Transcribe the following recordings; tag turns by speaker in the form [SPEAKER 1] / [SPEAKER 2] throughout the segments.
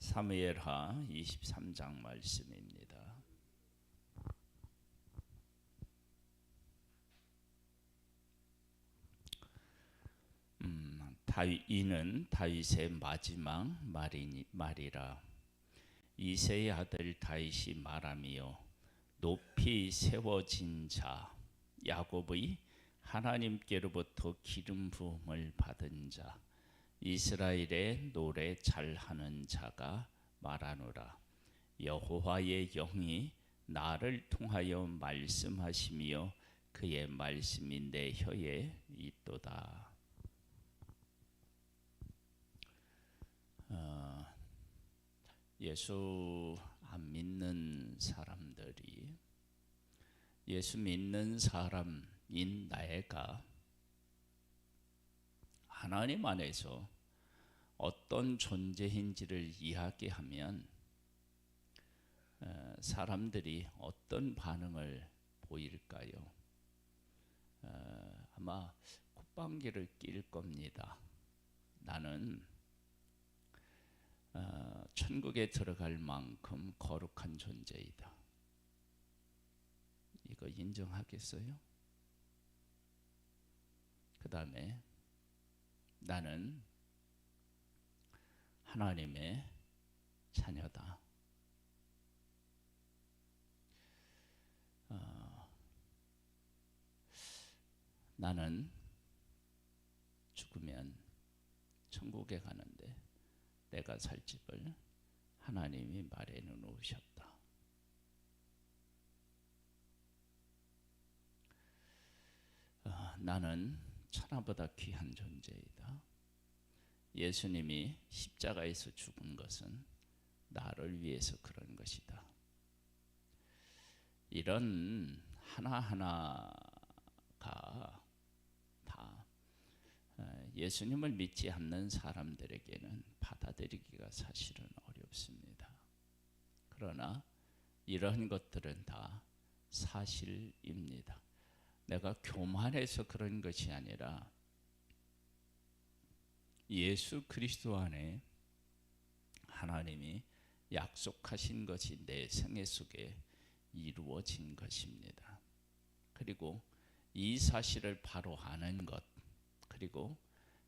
[SPEAKER 1] 사무엘하 23장 말씀입니다. 이는 다윗의 마지막 말이라. 이새의 아들 다윗이 말하며 높이 세워진 자 야곱의 하나님께로부터 기름 부음을 받은 자 이스라엘의 노래 잘하는 자가 말하노라. 여호와의 영이 나를 통하여 말씀하시며 그의 말씀이 내 혀에 있도다. 예수 안 믿는 사람들이 예수 믿는 사람인 나애가 하나님 안에서 어떤 존재인지를 이야기하면 사람들이 어떤 반응을 보일까요? 아마 콧방귀를 낄 겁니다. 나는 천국에 들어갈 만큼 거룩한 존재이다. 이거 인정하겠어요? 그 다음에 나는 하나님의 자녀다. 나는 죽으면 천국에 가는데 내가 살 집을 하나님이 마련해 놓으셨다. 나는 천하보다 귀한 존재이다. 예수님이 십자가에서 죽은 것은 나를 위해서 그런 것이다. 이런 하나하나가 다 예수님을 믿지 않는 사람들에게는 받아들이기가 사실은 어렵습니다. 그러나 이런 것들은 다 사실입니다. 내가 교만해서 그런 것이 아니라 예수 그리스도 안에 하나님이 약속하신 것이 내 생애 속에 이루어진 것입니다. 그리고 이 사실을 바로 아는 것, 그리고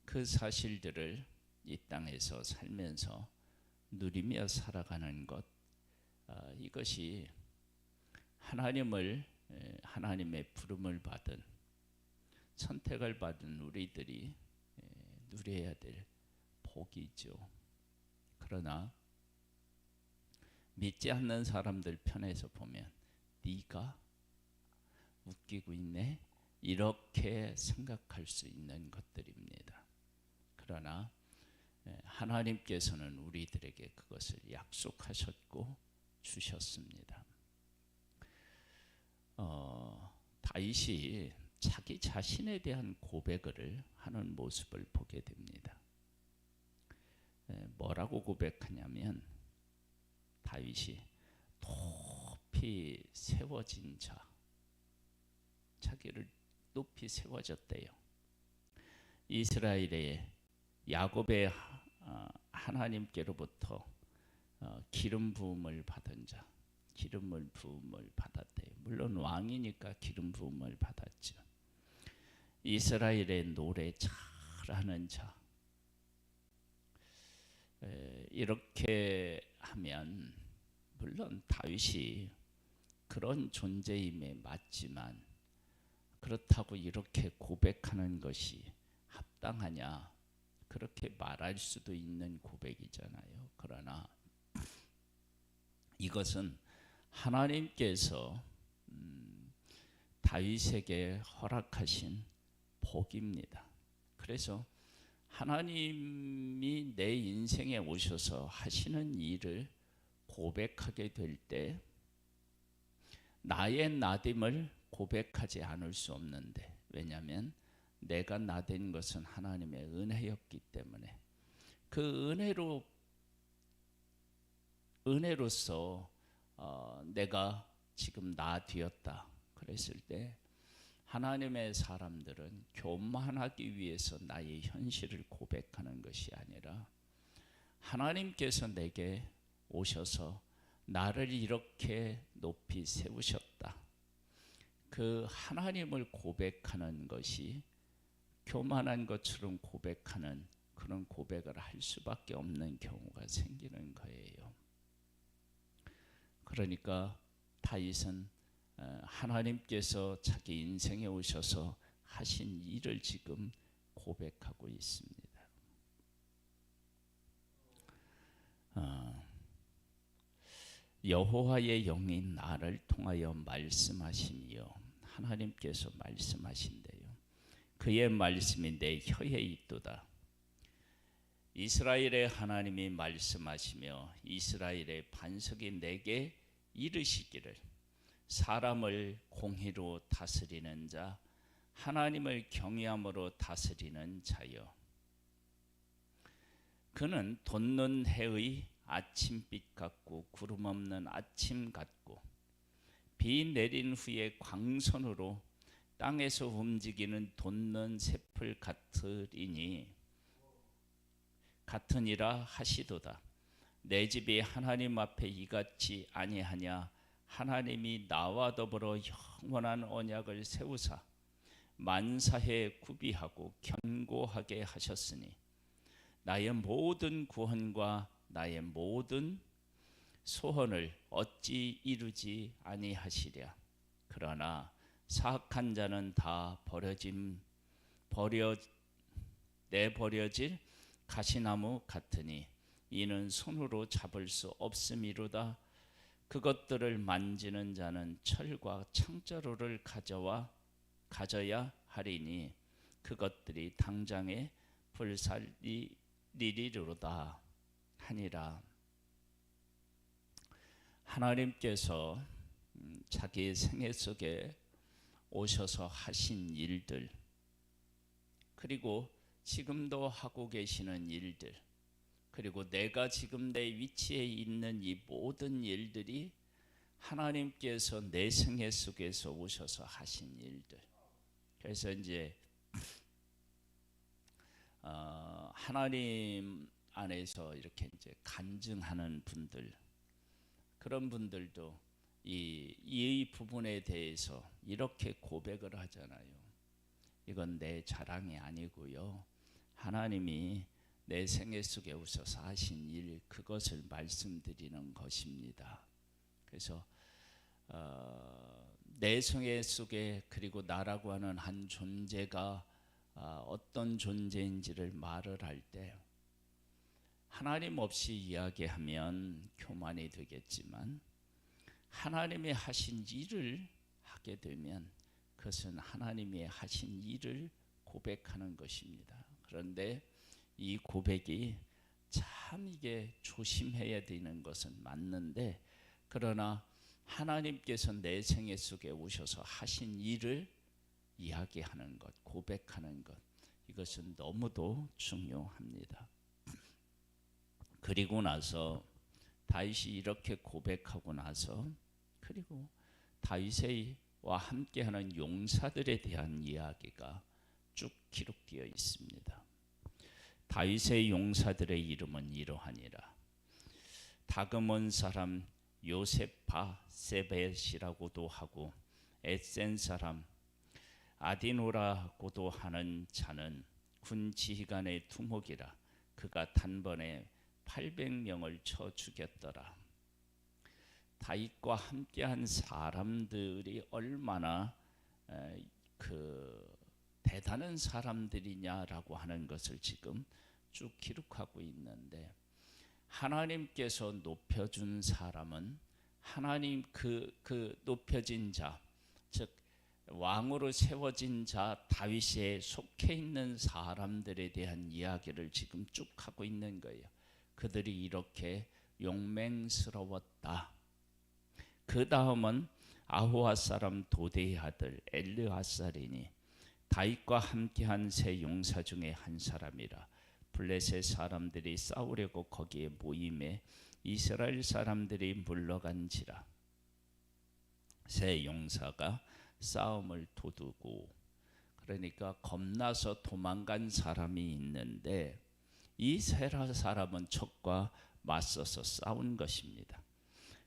[SPEAKER 1] 그 사실들을 이 땅에서 살면서 누리며 살아가는 것, 이것이 하나님의 부름을 받은, 선택을 받은 우리들이 누려야 될 복이죠. 그러나 믿지 않는 사람들 편에서 보면 네가 웃기고 있네? 이렇게 생각할 수 있는 것들입니다. 그러나 하나님께서는 우리들에게 그것을 약속하셨고 주셨습니다. 다윗이 자기 자신에 대한 고백을 하는 모습을 보게 됩니다. 뭐라고 고백하냐면 다윗이 높이 세워진 자, 자기를 높이 세워졌대요. 이스라엘의 야곱의 하나님께로부터 기름 부음을 받은 자, 기름을 부음을 받았대요. 물론 왕이니까 기름 부음을 받았죠. 이스라엘의 노래 잘하는 자, 이렇게 하면 물론 다윗이 그런 존재임에 맞지만 그렇다고 이렇게 고백하는 것이 합당하냐? 그렇게 말할 수도 있는 고백이잖아요. 그러나 이것은 하나님께서 다윗에게 허락하신 복입니다. 그래서 하나님이 내 인생에 오셔서 하시는 일을 고백하게 될 때 나의 나됨을 고백하지 않을 수 없는데, 왜냐하면 내가 나된 것은 하나님의 은혜였기 때문에 그 은혜로서 내가 지금 나 되었다 그랬을 때 하나님의 사람들은 교만하기 위해서 나의 현실을 고백하는 것이 아니라 하나님께서 내게 오셔서 나를 이렇게 높이 세우셨다. 그 하나님을 고백하는 것이 교만한 것처럼 고백하는 그런 고백을 할 수밖에 없는 경우가 생기는 거예요. 그러니까 다윗은 하나님께서 자기 인생에 오셔서 하신 일을 지금 고백하고 있습니다. 여호와의 영이 나를 통하여 말씀하시며, 하나님께서 말씀하신대요. 그의 말씀이 내 혀에 있도다. 이스라엘의 하나님이 말씀하시며 이스라엘의 반석이 내게 이르시기를, 사람을 공의로 다스리는 자, 하나님을 경외함으로 다스리는 자여, 그는 돋는 해의 아침빛 같고 구름 없는 아침 같고 비 내린 후에 광선으로 땅에서 움직이는 돋는 새풀 같으니라 하시도다. 내 집이 하나님 앞에 이같이 아니하냐. 하나님이 나와 더불어 영원한 언약을 세우사 만사에 구비하고 견고하게 하셨으니 나의 모든 구원과 나의 모든 소원을 어찌 이루지 아니하시랴. 그러나 사악한 자는 다 내버려질 가시나무 같으니 이는 손으로 잡을 수 없음이로다. 그것들을 만지는 자는 철과 창자루를 가져야 하리니 그것들이 당장에 불살리리로다 하니라. 하나님께서 자기 생애 속에 오셔서 하신 일들, 그리고 지금도 하고 계시는 일들, 그리고 내가 지금 내 위치에 있는 이 모든 일들이 하나님께서 내 생애 속에서 오셔서 하신 일들. 그래서 이제 하나님 안에서 이렇게 이제 간증하는 분들, 그런 분들도 이 부분에 대해서 이렇게 고백을 하잖아요. 이건 내 자랑이 아니고요, 하나님이 내 생애 속에 오셔서 하신 일, 그것을 말씀드리는 것입니다. 그래서 내 생애 속에, 그리고 나라고 하는 한 존재가 어떤 존재인지를 말을 할 때 하나님 없이 이야기하면 교만이 되겠지만, 하나님이 하신 일을 하게 되면 그것은 하나님이 하신 일을 고백하는 것입니다. 그런데 이 고백이 참 이게 조심해야 되는 것은 맞는데, 그러나 하나님께서 내 생애 속에 오셔서 하신 일을 이야기하는 것, 고백하는 것, 이것은 너무도 중요합니다. 그리고 나서 다윗이 이렇게 고백하고 나서, 그리고 다윗과 함께하는 용사들에 대한 이야기가 쭉 기록되어 있습니다. 다윗의 용사들의 이름은 이러하니라. 다그몬 사람 요셉바세벳이라고도 하고 에센 사람 아디노라고도 하는 자는 군 지휘관의 두목이라. 그가 단번에 800명을 쳐 죽였더라. 다윗과 함께한 사람들이 얼마나 대단한 사람들이냐라고 하는 것을 지금 쭉 기록하고 있는데, 하나님께서 높여준 사람은 하나님 그 높여진 자, 즉 왕으로 세워진 자 다윗에 속해 있는 사람들에 대한 이야기를 지금 쭉 하고 있는 거예요. 그들이 이렇게 용맹스러웠다. 그 다음은 아호와 사람 도대의 아들 엘르아살이니 다윗과 함께한 세 용사 중에 한 사람이라. 블레셋 사람들이 싸우려고 거기에 모임에 이스라엘 사람들이 물러간지라. 세 용사가 싸움을 도두고, 그러니까 겁나서 도망간 사람이 있는데, 이 세라 사람은 적과 맞서서 싸운 것입니다.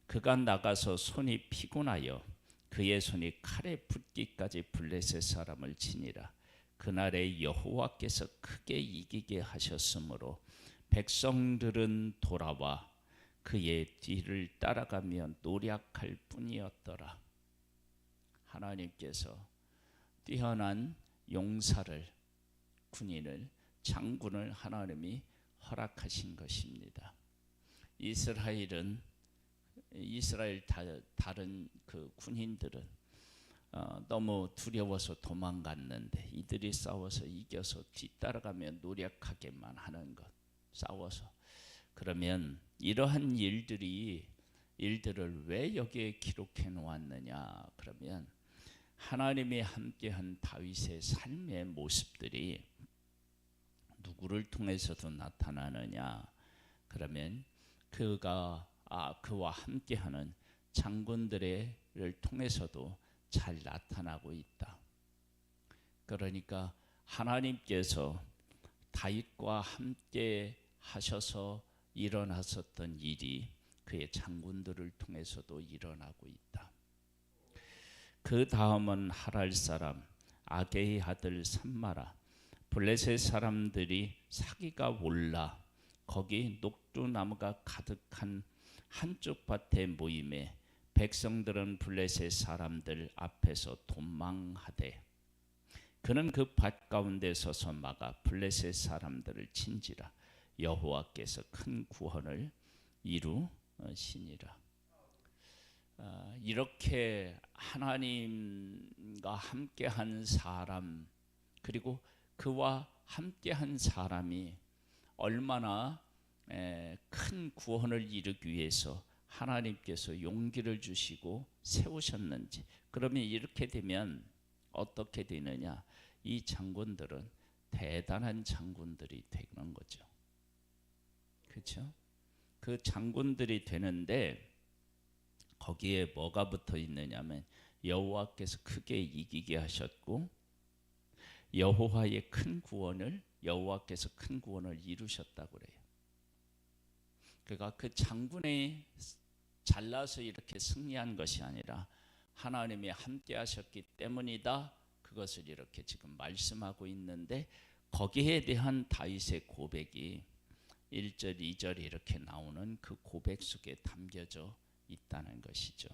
[SPEAKER 1] 그가 나가서 손이 피곤하여 그의 손이 칼에 붙기까지 블레셋 사람을 치니라. 그날에 여호와께서 크게 이기게 하셨으므로 백성들은 돌아와 그의 뒤를 따라가며 노략할 뿐이었더라. 하나님께서 뛰어난 용사를, 군인을, 장군을 하나님이 허락하신 것입니다. 이스라엘 다른 그 군인들은 너무 두려워서 도망갔는데 이들이 싸워서 이겨서 뒤따라가며 노력하게만 하는 것, 싸워서. 그러면 이러한 일들을 왜 여기에 기록해 놓았느냐? 그러면 하나님이 함께한 다윗의 삶의 모습들이 누구를 통해서도 나타나느냐? 그러면 그와 함께하는 장군들을 통해서도 잘 나타나고 있다. 그러니까 하나님께서 다윗과 함께 하셔서 일어났었던 일이 그의 장군들을 통해서도 일어나고 있다. 그 다음은 하랄 사람 아게의 아들 삼마라. 블레셋 사람들이 사기가 올라 거기 녹두나무가 가득한 한쪽 밭에 모임에 백성들은 블레셋 사람들 앞에서 도망하되 그는 그 밭 가운데 서서 막아 블레셋 사람들을 친지라. 여호와께서 큰 구원을 이루시니라. 이렇게 하나님과 함께한 사람, 그리고 그와 함께한 사람이 얼마나 큰 구원을 이루기 위해서 하나님께서 용기를 주시고 세우셨는지. 그러면 이렇게 되면 어떻게 되느냐? 이 장군들은 대단한 장군들이 되는 거죠. 그렇죠? 그 장군들이 되는데 거기에 뭐가 붙어 있느냐면 여호와께서 크게 이기게 하셨고 여호와께서 큰 구원을 이루셨다고 그래요. 그러니까 그 장군이 잘나서 이렇게 승리한 것이 아니라 하나님이 함께 하셨기 때문이다. 그것을 이렇게 지금 말씀하고 있는데 거기에 대한 다윗의 고백이 1절, 2절 이렇게 나오는 그 고백 속에 담겨져 있다는 것이죠.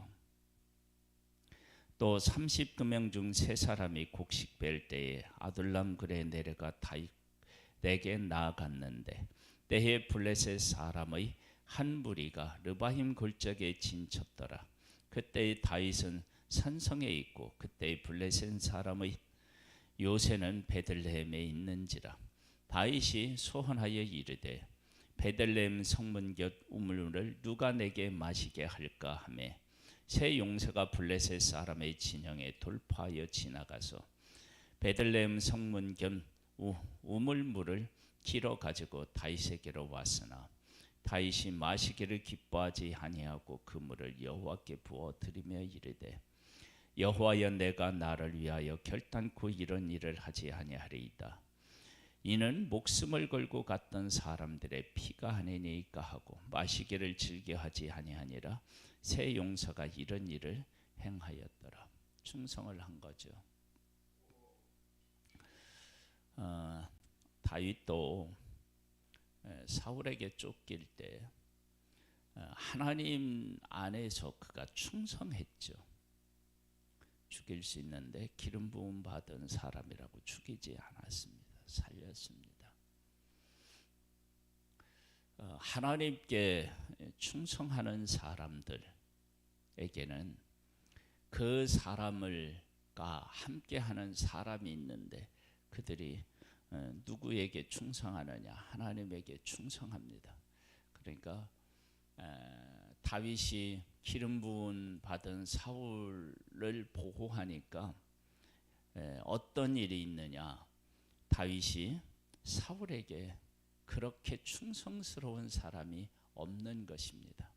[SPEAKER 1] 또 30금명 중 3사람이 곡식 벨 때에 아둘람 굴에 내려가 다윗에게 나아갔는데 때에 블레셋 사람의 한 무리가 르바임 골짜기에 진쳤더라. 그때의 다윗은 산성에 있고 그때의 블레셋 사람의 요새는 베들레헴에 있는지라. 다윗이 소원하여 이르되 베들레헴 성문 곁 우물을 누가 내게 마시게 할까 하매 새 용사가 블레셋 사람의 진영에 돌파하여 지나가서 베들레헴 성문 곁 우물물을 길어 가지고 다윗에게로 왔으나 다윗이 마시기를 기뻐하지 아니하고 그 물을 여호와께 부어 드리며 이르되 여호와여, 내가 나를 위하여 결단코 이런 일을 하지 아니하리이다. 이는 목숨을 걸고 갔던 사람들의 피가 아니니까 하고 마시기를 즐겨하지 아니하니라. 새 용사가 이런 일을 행하였더라. 충성을 한 거죠. 다윗도 사울에게 쫓길 때 하나님 안에서 그가 충성했죠. 죽일 수 있는데 기름 부음 받은 사람이라고 죽이지 않았습니다. 살렸습니다. 하나님께 충성하는 사람들에게는 그 사람을과 함께하는 사람이 있는데 그들이 누구에게 충성하느냐? 하나님에게 충성합니다. 그러니까 다윗이 기름 부음 받은 사울을 보호하니까 어떤 일이 있느냐? 다윗이 사울에게 그렇게 충성스러운 사람이 없는 것입니다.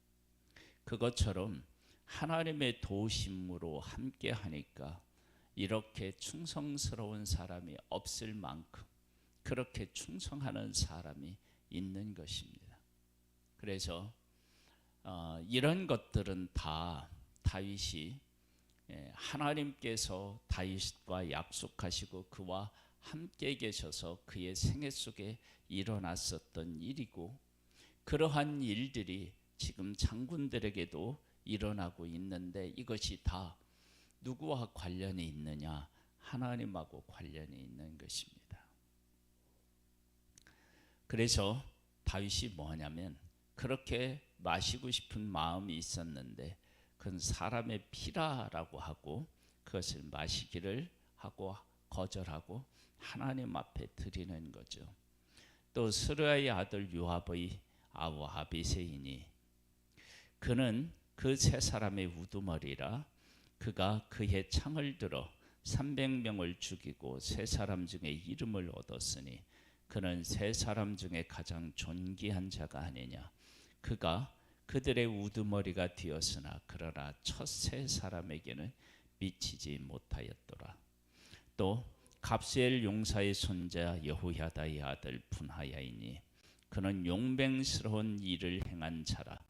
[SPEAKER 1] 그것처럼 하나님의 도우심으로 함께 하니까 이렇게 충성스러운 사람이 없을 만큼 그렇게 충성하는 사람이 있는 것입니다. 그래서 이런 것들은 다 다윗이 하나님께서 다윗과 약속하시고 그와 함께 계셔서 그의 생애 속에 일어났었던 일이고, 그러한 일들이 지금 장군들에게도 일어나고 있는데, 이것이 다 누구와 관련이 있느냐? 하나님하고 관련이 있는 것입니다. 그래서 다윗이 뭐하냐면, 그렇게 마시고 싶은 마음이 있었는데 그건 사람의 피라라고 하고 그것을 마시기를 하고 거절하고 하나님 앞에 드리는 거죠. 또 스루야의 아들 요압의 아우 아비새이니, 그는 그 세 사람의 우두머리라 그가 그의 창을 들어 300명을 죽이고 세 사람 중에 이름을 얻었으니 그는 세 사람 중에 가장 존귀한 자가 아니냐. 그가 그들의 우두머리가 되었으나 그러나 첫 세 사람에게는 미치지 못하였더라. 또 갑스엘 용사의 손자 여호야다의 아들 분하야이니, 그는 용맹스러운 일을 행한 자라.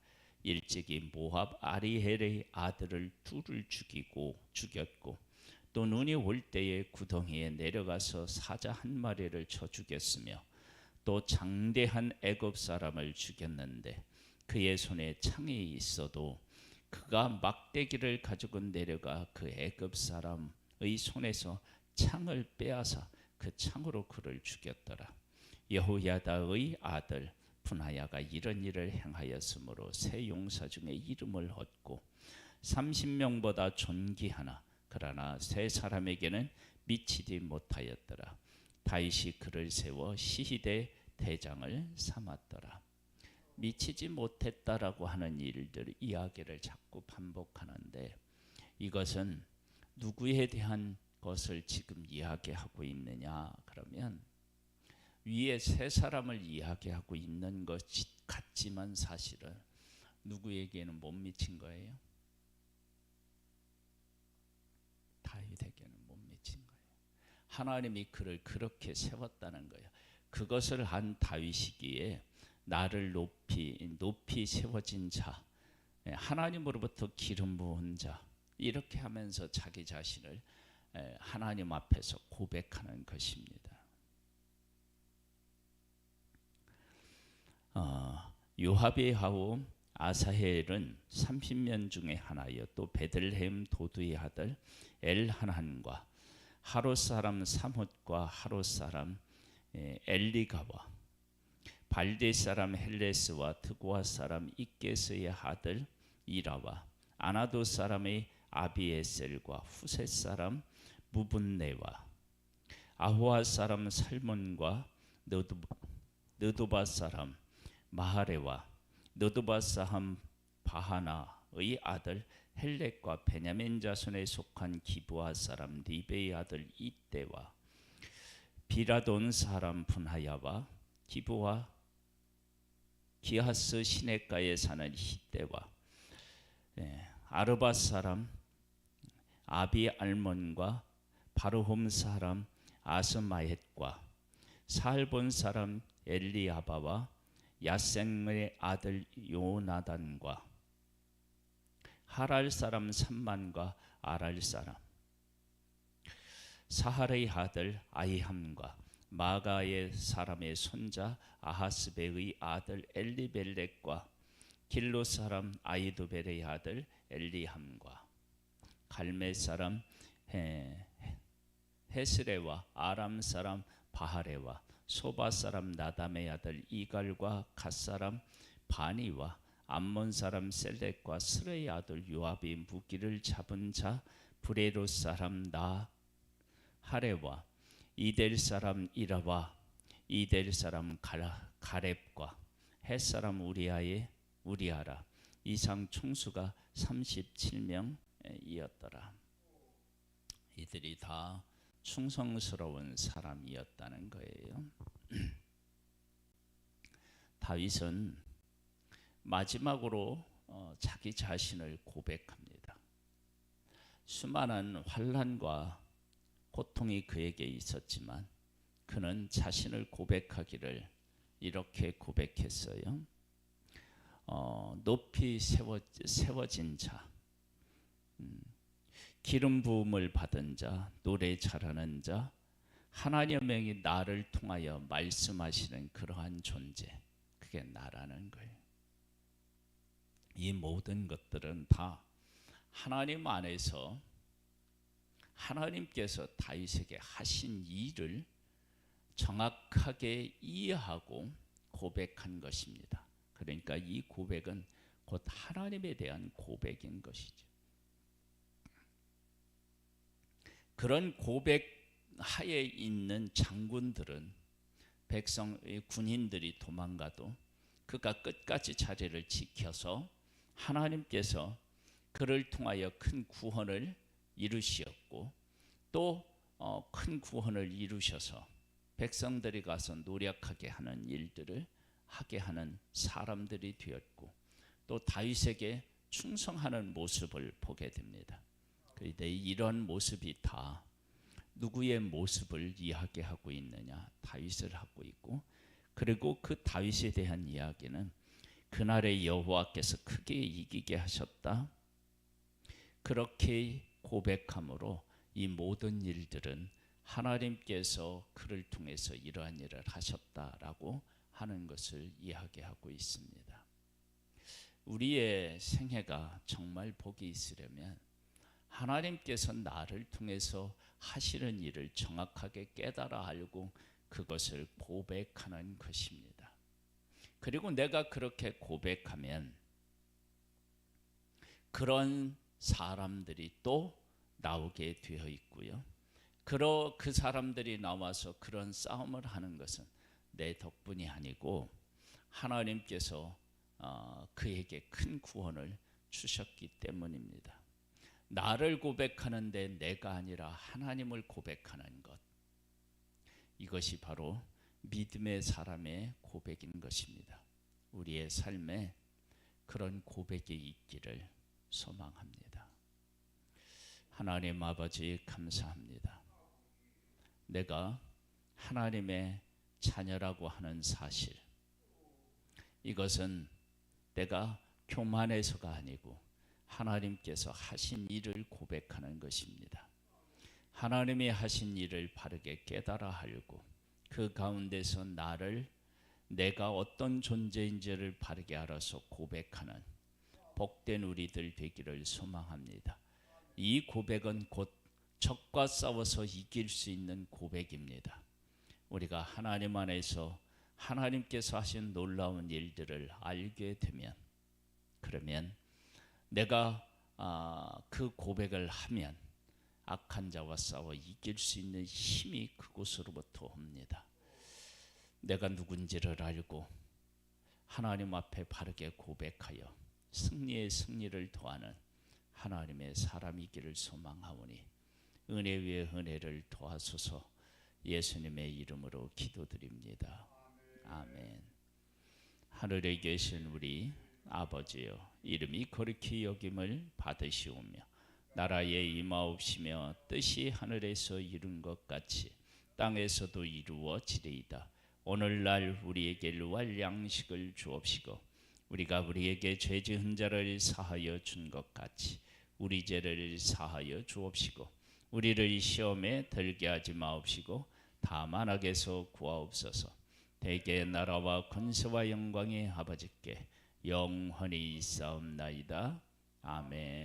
[SPEAKER 1] 일찍이 모압 아리헬의 아들을 둘을 죽였고 또 눈이 올 때에 구덩이에 내려가서 사자 한 마리를 쳐 죽였으며 또 장대한 애굽 사람을 죽였는데 그의 손에 창이 있어도 그가 막대기를 가지고 내려가 그 애굽 사람의 손에서 창을 빼앗아 그 창으로 그를 죽였더라. 여호야다의 아들 분하야가 이런 일을 행하였으므로 세 용사 중에 이름을 얻고 30명보다 존귀하나 그러나 세 사람에게는 미치지 못하였더라. 다윗이 그를 세워 시히대 대장을 삼았더라. 미치지 못했다라고 하는 일들 이야기를 자꾸 반복하는데, 이것은 누구에 대한 것을 지금 이야기하고 있느냐? 그러면 위에 세 사람을 이야기하고 있는 것 같지만 사실은 누구에게는 못 미친 거예요? 다윗에게는 못 미친 거예요. 하나님이 그를 그렇게 세웠다는 거예요. 그것을 한 다윗이기에 나를 높이 세워진 자, 하나님으로부터 기름 부은 자, 이렇게 하면서 자기 자신을 하나님 앞에서 고백하는 것입니다. 요압의 아우 아사헬은 30명 중에 하나여 또 베들레헴 도두의 아들 엘하난과 하롯 사람 사뭇과 하롯 사람 엘리가와 발데 사람 헬레스와 드고아 사람 이게스의 아들 이라와 아나도 사람의 아비에셀과 후셋 사람 무분네와 아호아 사람 살몬과 느도바 사람 마하레와 느도바 사람 바하나의 아들 헬렉과 베냐민 자손에 속한 기브아 사람 리베의 아들 이때와 비라돈 사람 분하야와 기브와 기하스 시내가에 사는 히때와 아르바 사람 아비 알몬과 바르홈 사람 아스마헷과 살본 사람 엘리아바와 야생의 아들 요나단과 하랄 사람 삼만과 아랄 사람 사할의 아들 아이함과 마가의 사람의 손자 아하스베의 아들 엘리벨렉과 길로 사람 아이도벨의 아들 엘리함과 갈메 사람 헤스레와 아람 사람 바하레와 소바 사람 나담의 아들 이갈과 갓 사람 바니와 암몬 사람 셀렉과 스레의 아들 요압이 무기를 잡은 자 브레로 사람 나하레와 이델 사람 이라와 이델 사람 가렙과 헷 사람 우리아라 이상 총수가 37명이었더라. 이들이 다 충성스러운 사람이었다는 거예요. 다윗은 마지막으로 자기 자신을 고백합니다. 수많은 환난과 고통이 그에게 있었지만 그는 자신을 고백하기를 이렇게 고백했어요. 높이 세워진 자, 기름 부음을 받은 자, 노래 잘하는 자, 하나님의 나를 통하여 말씀하시는 그러한 존재, 그게 나라는 거예요. 이 모든 것들은 다 하나님 안에서 하나님께서 다윗에게 하신 일을 정확하게 이해하고 고백한 것입니다. 그러니까 이 고백은 곧 하나님에 대한 고백인 것이죠. 그런 고백 하에 있는 장군들은 군인들이 도망가도 그가 끝까지 자리를 지켜서 하나님께서 그를 통하여 큰 구원을 이루시었고 또 큰 구원을 이루셔서 백성들이 가서 노력하게 하는 일들을 하게 하는 사람들이 되었고 또 다윗에게 충성하는 모습을 보게 됩니다. 그런데 이런 모습이 다 누구의 모습을 이야기하고 있느냐? 다윗을 하고 있고, 그리고 그 다윗에 대한 이야기는 그날의 여호와께서 크게 이기게 하셨다. 그렇게 고백함으로 이 모든 일들은 하나님께서 그를 통해서 이러한 일을 하셨다라고 하는 것을 이야기하고 있습니다. 우리의 생애가 정말 복이 있으려면 하나님께서 나를 통해서 하시는 일을 정확하게 깨달아 알고 그것을 고백하는 것입니다. 그리고 내가 그렇게 고백하면 그런 사람들이 또 나오게 되어 있고요. 그 사람들이 나와서 그런 싸움을 하는 것은 내 덕분이 아니고 하나님께서 그에게 큰 구원을 주셨기 때문입니다. 나를 고백하는데 내가 아니라 하나님을 고백하는 것, 이것이 바로 믿음의 사람의 고백인 것입니다. 우리의 삶에 그런 고백이 있기를 소망합니다. 하나님 아버지 감사합니다. 내가 하나님의 자녀라고 하는 사실, 이것은 내가 교만해서가 아니고 하나님께서 하신 일을 고백하는 것입니다. 하나님이 하신 일을 바르게 깨달아 알고 그 가운데서 내가 어떤 존재인지를 바르게 알아서 고백하는 복된 우리들 되기를 소망합니다. 이 고백은 곧 적과 싸워서 이길 수 있는 고백입니다. 우리가 하나님 안에서 하나님께서 하신 놀라운 일들을 알게 되면, 그러면 내가 그 고백을 하면 악한 자와 싸워 이길 수 있는 힘이 그곳으로부터 옵니다. 내가 누군지를 알고 하나님 앞에 바르게 고백하여 승리의 승리를 더하는 하나님의 사람이기를 소망하오니 은혜 위에 은혜를 더하소서. 예수님의 이름으로 기도드립니다. 아멘. 하늘에 계신 우리 아버지여, 이름이 거룩히 여김을 받으시오며 나라에 임하옵시며 뜻이 하늘에서 이룬 것 같이 땅에서도 이루어지리이다. 오늘날 우리에게 일용할 양식을 주옵시고 우리가 우리에게 죄 지은 자를 사하여 준 것 같이 우리 죄를 사하여 주옵시고 우리를 시험에 들게 하지 마옵시고 다만 악에서 구하옵소서. 대개 나라와 권세와 영광이 아버지께 영원히 있사옵나이다. 아멘.